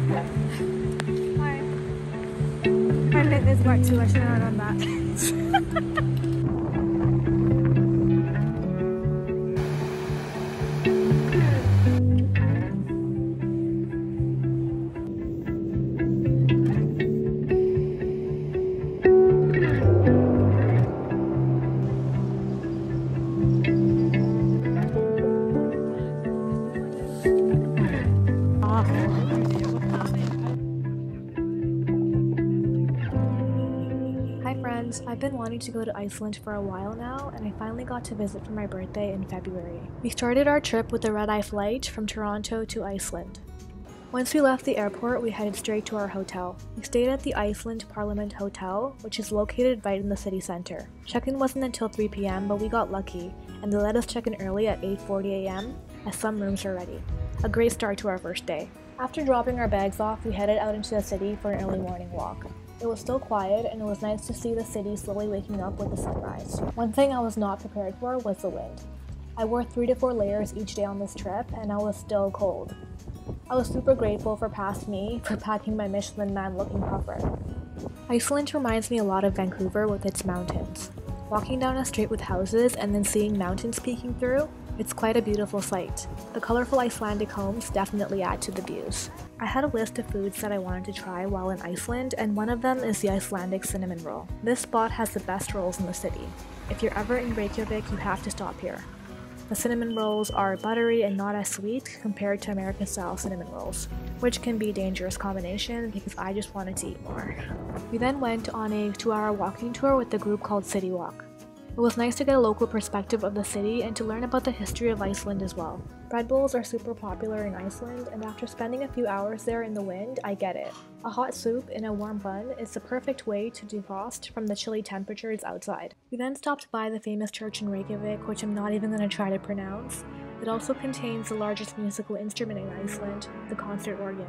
Hi. My fitness part too, I should have done that. Hi friends, I've been wanting to go to Iceland for a while now, and I finally got to visit for my birthday in February. We started our trip with a red-eye flight from Toronto to Iceland. Once we left the airport, we headed straight to our hotel. We stayed at the Iceland Parliament Hotel, which is located right in the city center. Check-in wasn't until 3 p.m, but we got lucky, and they let us check in early at 8:40 a.m, as some rooms are ready. A great start to our first day. After dropping our bags off, we headed out into the city for an early morning walk. It was still quiet, and it was nice to see the city slowly waking up with the sunrise. One thing I was not prepared for was the wind. I wore 3 to 4 layers each day on this trip, and I was still cold. I was super grateful for past me for packing my Michelin Man looking puffer. Iceland reminds me a lot of Vancouver with its mountains. Walking down a street with houses and then seeing mountains peeking through, it's quite a beautiful sight. The colorful Icelandic homes definitely add to the views. I had a list of foods that I wanted to try while in Iceland, and one of them is the Icelandic cinnamon roll. This spot has the best rolls in the city. If you're ever in Reykjavik, you have to stop here. The cinnamon rolls are buttery and not as sweet compared to American-style cinnamon rolls, which can be a dangerous combination because I just wanted to eat more. We then went on a 2-hour walking tour with the group called City Walk. It was nice to get a local perspective of the city and to learn about the history of Iceland as well. Bread bowls are super popular in Iceland, and after spending a few hours there in the wind, I get it. A hot soup in a warm bun is the perfect way to defrost from the chilly temperatures outside. We then stopped by the famous church in Reykjavik, which I'm not even going to try to pronounce. It also contains the largest musical instrument in Iceland, the concert organ.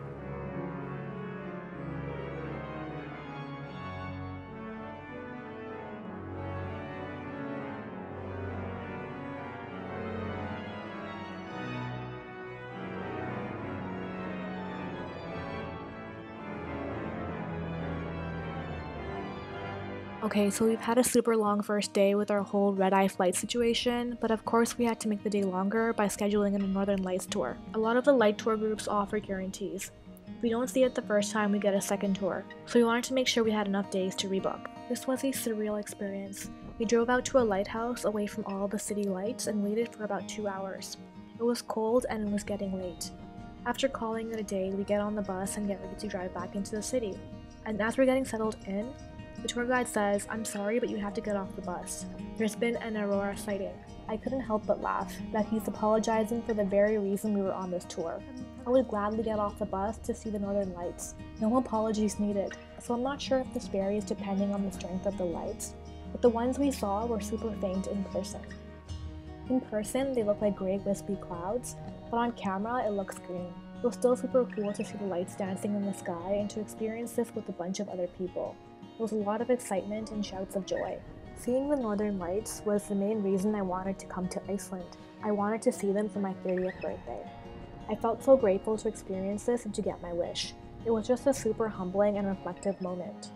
Okay, so we've had a super long first day with our whole red-eye flight situation, but of course we had to make the day longer by scheduling in a Northern Lights tour. A lot of the light tour groups offer guarantees. If we don't see it the first time, we get a second tour, so we wanted to make sure we had enough days to rebook. This was a surreal experience. We drove out to a lighthouse away from all the city lights and waited for about 2 hours. It was cold and it was getting late. After calling it a day, we get on the bus and get ready to drive back into the city. And as we're getting settled in, the tour guide says, "I'm sorry, but you have to get off the bus. There's been an aurora sighting." I couldn't help but laugh, that he's apologizing for the very reason we were on this tour. I would gladly get off the bus to see the Northern Lights. No apologies needed. So I'm not sure if this varies depending on the strength of the lights, but the ones we saw were super faint in person. In person, they look like gray wispy clouds, but on camera it looks green. It was still super cool to see the lights dancing in the sky and to experience this with a bunch of other people. There was a lot of excitement and shouts of joy. Seeing the Northern Lights was the main reason I wanted to come to Iceland. I wanted to see them for my 30th birthday. I felt so grateful to experience this and to get my wish. It was just a super humbling and reflective moment.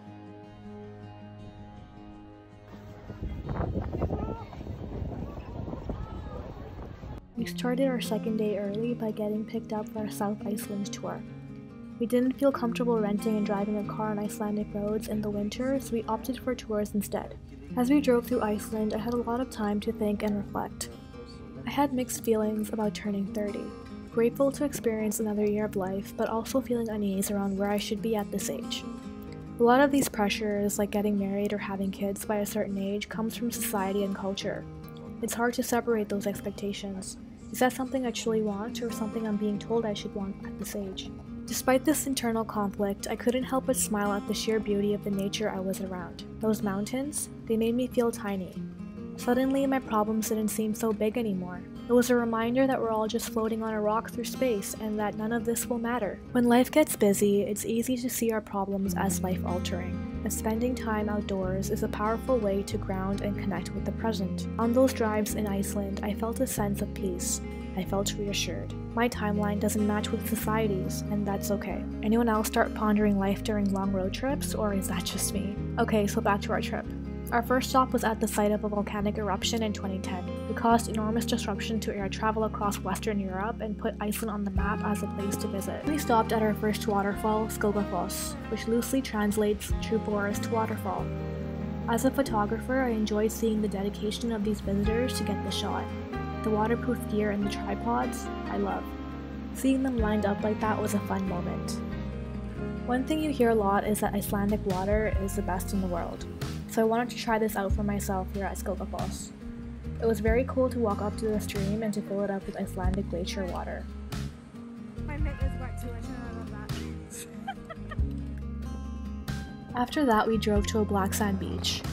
We started our second day early by getting picked up for our South Iceland tour. We didn't feel comfortable renting and driving a car on Icelandic roads in the winter, so we opted for tours instead. As we drove through Iceland, I had a lot of time to think and reflect. I had mixed feelings about turning 30. Grateful to experience another year of life, but also feeling unease around where I should be at this age. A lot of these pressures, like getting married or having kids by a certain age, comes from society and culture. It's hard to separate those expectations. Is that something I truly want, or something I'm being told I should want at this age? Despite this internal conflict, I couldn't help but smile at the sheer beauty of the nature I was around. Those mountains, they made me feel tiny. Suddenly, my problems didn't seem so big anymore. It was a reminder that we're all just floating on a rock through space and that none of this will matter. When life gets busy, it's easy to see our problems as life-altering. and spending time outdoors is a powerful way to ground and connect with the present. On those drives in Iceland, I felt a sense of peace. I felt reassured. My timeline doesn't match with society's, and that's okay. Anyone else start pondering life during long road trips, or is that just me? Okay, so back to our trip. Our first stop was at the site of a volcanic eruption in 2010. It caused enormous disruption to air travel across Western Europe and put Iceland on the map as a place to visit. We stopped at our first waterfall, Skogafoss, which loosely translates True Forest Waterfall. As a photographer, I enjoyed seeing the dedication of these visitors to get the shot. The waterproof gear and the tripods, I love. Seeing them lined up like that was a fun moment. One thing you hear a lot is that Icelandic water is the best in the world. So I wanted to try this out for myself here at Skogafoss. It was very cool to walk up to the stream and to fill it up with Icelandic glacier water. My mitt is wet too, I love that. After that, we drove to a black sand beach.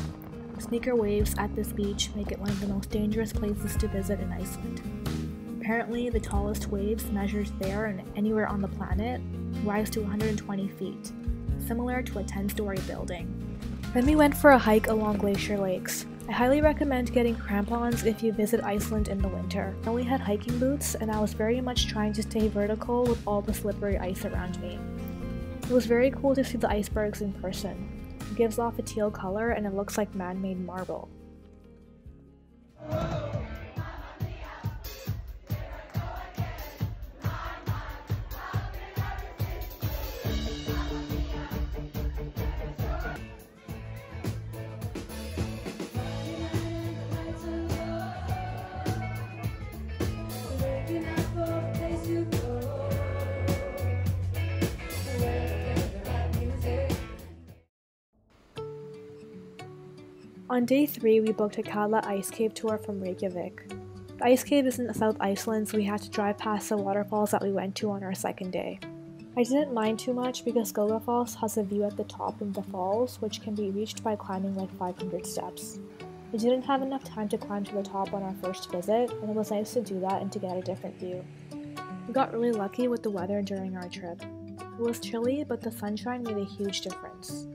Sneaker waves at this beach make it one of the most dangerous places to visit in Iceland. Apparently, the tallest waves measured there and anywhere on the planet rise to 120 feet, similar to a 10-story building. Then we went for a hike along glacier lakes. I highly recommend getting crampons if you visit Iceland in the winter. I only had hiking boots and I was very much trying to stay vertical with all the slippery ice around me. It was very cool to see the icebergs in person. It gives off a teal color and it looks like man-made marble. On day 3, we booked a Kala ice cave tour from Reykjavik. The ice cave is in South Iceland, so we had to drive past the waterfalls that we went to on our second day. I didn't mind too much because Skogafoss has a view at the top of the falls, which can be reached by climbing like 500 steps. We didn't have enough time to climb to the top on our first visit, and it was nice to do that and to get a different view. We got really lucky with the weather during our trip. It was chilly, but the sunshine made a huge difference.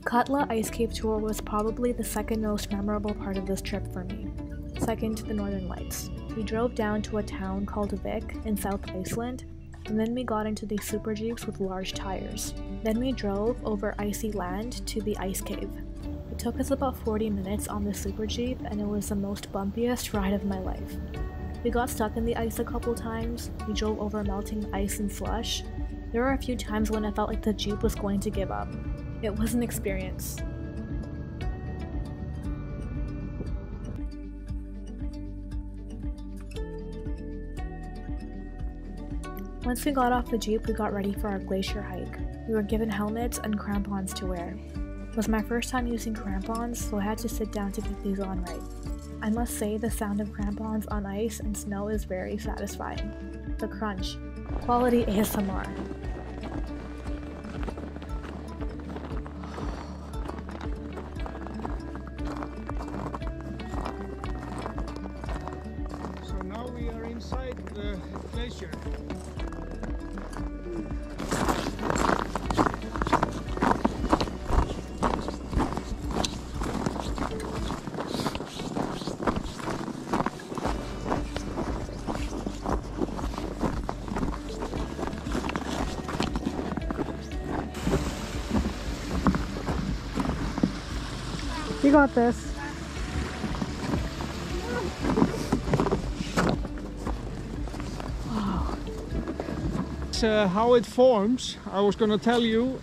Katla Ice Cave Tour was probably the second most memorable part of this trip for me, second to the Northern Lights. We drove down to a town called Vik in South Iceland, and then we got into these super jeeps with large tires. Then we drove over icy land to the ice cave. It took us about 40 minutes on the super jeep, and it was the most bumpiest ride of my life. We got stuck in the ice a couple times, we drove over melting ice and slush. There were a few times when I felt like the jeep was going to give up. It was an experience. Once we got off the jeep, we got ready for our glacier hike. We were given helmets and crampons to wear. It was my first time using crampons, so I had to sit down to get these on right. I must say the sound of crampons on ice and snow is very satisfying. The crunch. Quality ASMR. So now we are inside the glacier. You got this. Wow. How it forms, I was going to tell you.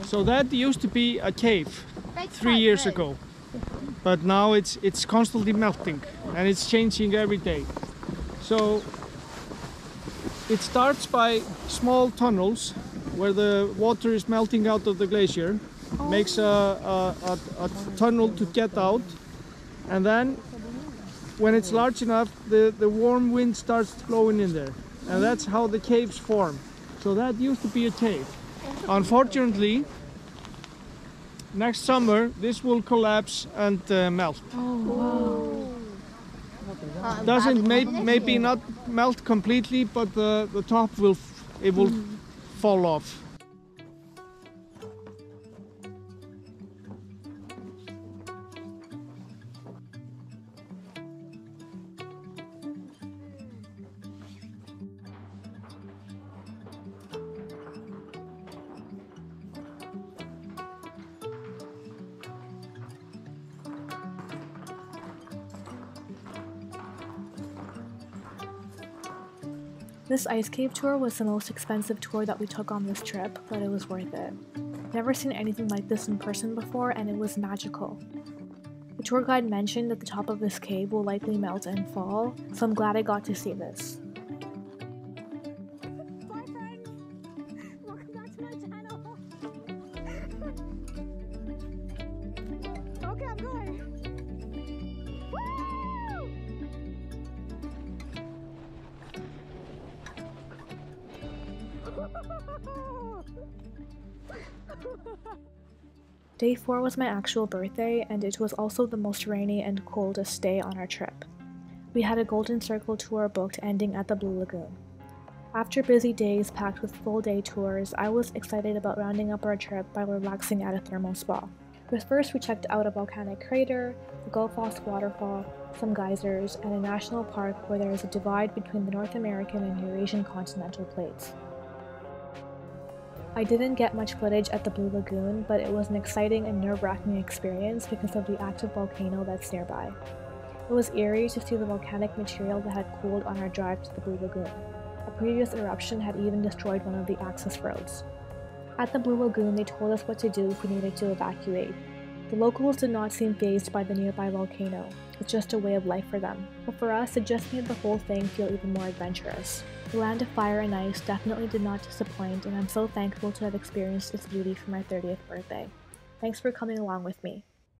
So that used to be a cave 3 years ago, but now it's constantly melting and it's changing every day. So it starts by small tunnels where the water is melting out of the glacier. Makes a tunnel to get out, and then when it's large enough the warm wind starts blowing in there, and that's how the caves form. So that used to be a cave. Unfortunately, next summer this will collapse and melt. Doesn't maybe not melt completely, but the top will fall off. This ice cave tour was the most expensive tour that we took on this trip, but it was worth it. I've never seen anything like this in person before, and it was magical. The tour guide mentioned that the top of this cave will likely melt and fall, so I'm glad I got to see this. Bye friends! Welcome back to my channel! Okay, I'm going! Woo! Day 4 was my actual birthday, and it was also the most rainy and coldest day on our trip. We had a Golden Circle tour booked ending at the Blue Lagoon. After busy days packed with full-day tours, I was excited about rounding up our trip by relaxing at a thermal spa. But first we checked out a volcanic crater, the Gullfoss waterfall, some geysers, and a national park where there is a divide between the North American and Eurasian continental plates. I didn't get much footage at the Blue Lagoon, but it was an exciting and nerve-wracking experience because of the active volcano that's nearby. It was eerie to see the volcanic material that had cooled on our drive to the Blue Lagoon. A previous eruption had even destroyed one of the access roads. At the Blue Lagoon, they told us what to do if we needed to evacuate. The locals did not seem fazed by the nearby volcano. It's just a way of life for them. But for us, it just made the whole thing feel even more adventurous. The land of fire and ice definitely did not disappoint, and I'm so thankful to have experienced its beauty for my 30th birthday. Thanks for coming along with me.